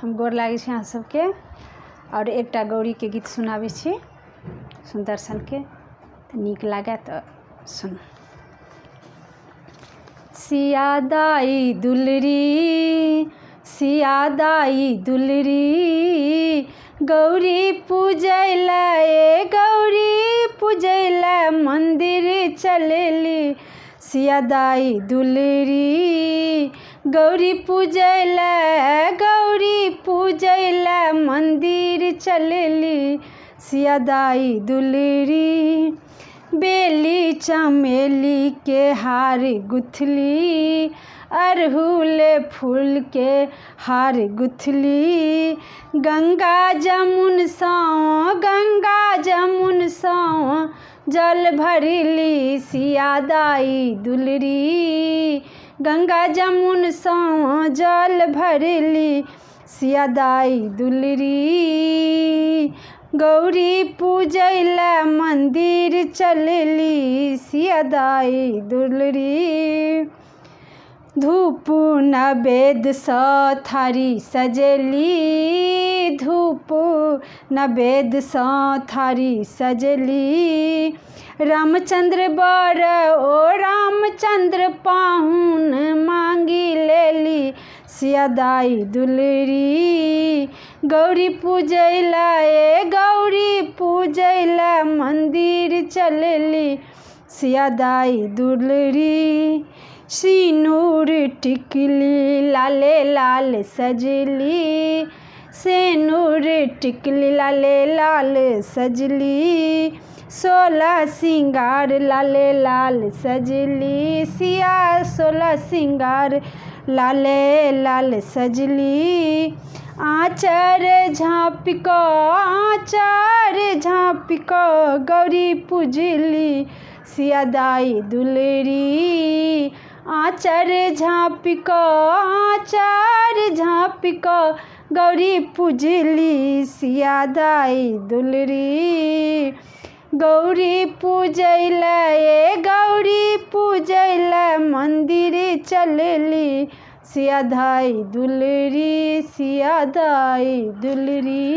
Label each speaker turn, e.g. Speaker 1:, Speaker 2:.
Speaker 1: हम गोर लागै छी अहाँ सबके और एकटा गौरी के गीत सुनाबै छी सुदर्शन के नीक लागे तो सुन। सिया दाई दुलरी सिया दाई दुलरी गौरी पूजैला ए गौरी पूजैला मंदिर चलेली। सिया दाई दुलरी गौरी पूजैला मंदिर चलेली। सिया दाई दुलरी बेली चमेली के हार गुथली अरहुल फूल के हार गुथली। गंगा जमुन सा जल भरली। सिया दाई दुलरी गंगा जमुन सा जल भरली। सिया दाई दुलरी गौरी पूजैला मंदिर चलेली। सिया दाई दुलरी धूप नवेद स थारी सजेली धूप नवेद स थारी सजेली। रामचंद्र बर ओ रामचंद्र पाहुन मांगी लेली। सिया दाई दुलरी गौरी पूजैला ए गौरी पूजैला मंदिर चलेली। सिया दाई दुलरी सिनूर टिकली लाले लाल सजली सिनूर टिकली लाले लाल सजली। 16 सिंगार लाले लाल सजली। सिया 16 सिंगार लाले लाल सजली। आचार झाँपिक गौरी पूजली। सिया दाई दुलरी आचार झाँपिक गौरी पूजली। सिया दाई दुलरी गौरी पूजैला ए गौरी पूजैला मंदिर चलेली। सिया दाई दुलरी सिया दाई दुलरी।